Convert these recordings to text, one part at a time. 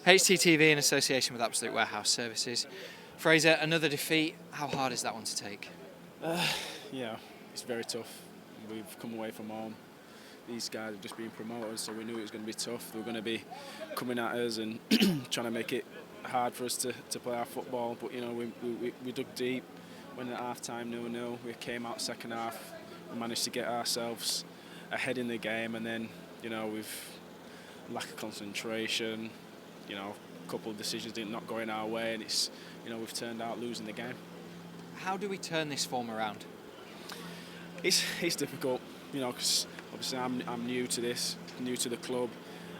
HTTV in association with Absolute Warehouse Services. Fraizer, another defeat. How hard is that one to take? Yeah, it's very tough. We've come away from home. These guys have just been promoted, so we knew it was going to be tough. They were going to be coming at us and trying to make it hard for us to play our football. But you know, we dug deep. Went at half time 0-0. We came out second half. We managed to get ourselves ahead in the game, and then you know we've lack of concentration. You know, a couple of decisions not going our way, and it's we've turned out losing the game. How do we turn this form around? It's difficult, because obviously I'm new to this, new to the club,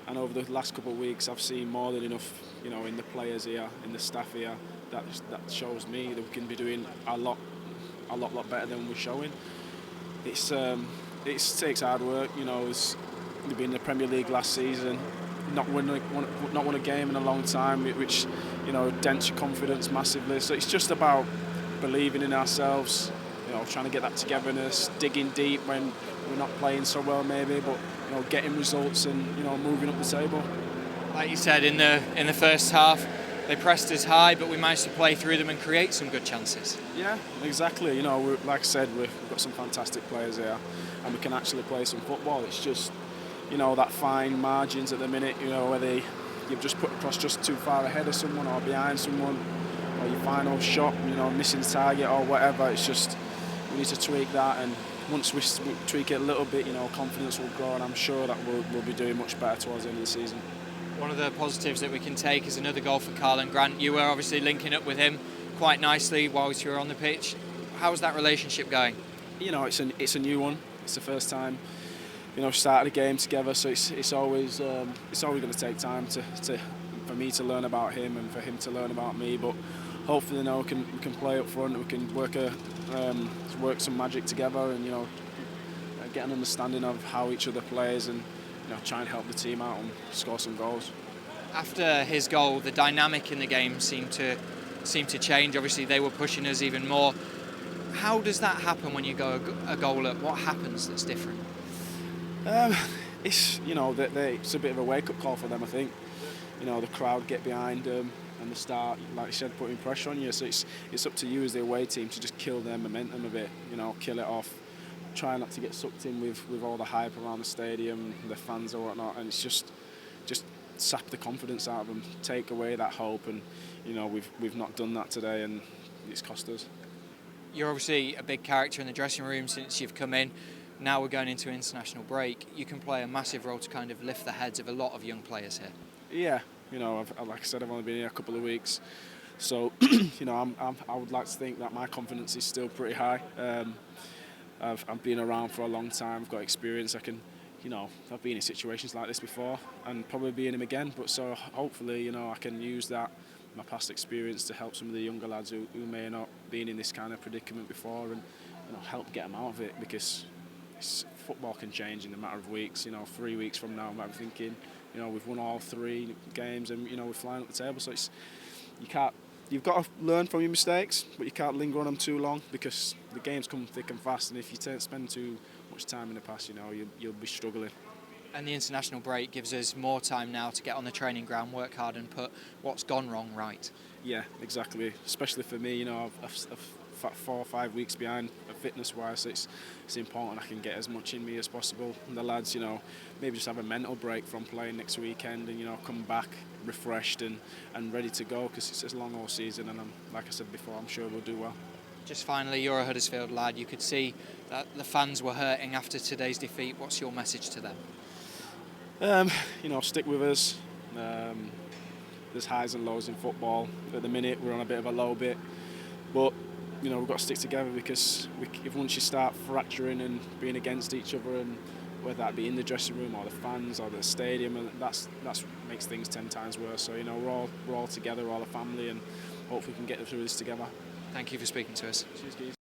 and over the last couple of weeks I've seen more than enough, in the players here, in the staff here, that shows me that we can be doing a lot better than we're showing. It takes hard work, we've been in the Premier League last season, not won a game in a long time, which dents your confidence massively. So it's just about believing in ourselves, trying to get that togetherness, digging deep when we're not playing so well maybe, but getting results and moving up the table. Like you said, in the first half, they pressed us high, but we managed to play through them and create some good chances. Yeah, exactly. Like I said, we've got some fantastic players here, and we can actually play some football. It's just that fine margins at the minute, whether you've just put across just too far ahead of someone or behind someone, or your final shot, missing the target or whatever. It's just we need to tweak that, and once we tweak it a little bit, confidence will grow, and I'm sure that we'll be doing much better towards the end of the season. One of the positives that we can take is another goal for Carl Grant. You were obviously linking up with him quite nicely whilst you were on the pitch. How's that relationship going? It's a new one. It's the first time started a game together, so it's always going to take time for me to learn about him and for him to learn about me. But hopefully, we can play up front. We can work some magic together, and get an understanding of how each other plays, and try and help the team out and score some goals. After his goal, the dynamic in the game seemed to change. Obviously, they were pushing us even more. How does that happen when you go a goal up? What happens that's different? It's it's a bit of a wake-up call for them, I think. The crowd get behind them and they start, like you said, putting pressure on you. So it's up to you as the away team to just kill their momentum a bit. Kill it off. Try not to get sucked in with all the hype around the stadium, the fans or whatnot, and it's just sap the confidence out of them, take away that hope, and we've not done that today, and it's cost us. You're obviously a big character in the dressing room since you've come in. Now we're going into international break. You can play a massive role to kind of lift the heads of a lot of young players here. Yeah, like I said, I've only been here a couple of weeks, so I would like to think that my confidence is still pretty high. I've been around for a long time. I've got experience. I can, I've been in situations like this before, and probably be in them again. But so hopefully, I can use that, my past experience, to help some of the younger lads who may not been in this kind of predicament before, and help get them out of it, because football can change in a matter of weeks. 3 weeks from now, I might be thinking, we've won all 3 games, and we're flying up the table. So you've got to learn from your mistakes, but you can't linger on them too long, because the games come thick and fast, and if you spend too much time in the past, you'll be struggling. And the international break gives us more time now to get on the training ground, work hard, and put what's gone wrong right. Yeah, exactly. Especially for me, I've 4 or 5 weeks behind fitness-wise, so it's important I can get as much in me as possible. And the lads, maybe just have a mental break from playing next weekend, and come back refreshed and ready to go, because it's a long all season, and like I said before, I'm sure we'll do well. Just finally, you're a Huddersfield lad. You could see that the fans were hurting after today's defeat. What's your message to them? Stick with us. There's highs and lows in football. At the minute, we're on a bit of a low bit, but we've got to stick together, because if once you start fracturing and being against each other, and whether that be in the dressing room or the fans or the stadium, and that's makes things 10 times worse. So we're all together, we're all a family, and hopefully we can get through this together. Thank you for speaking to us. Cheers, Keith.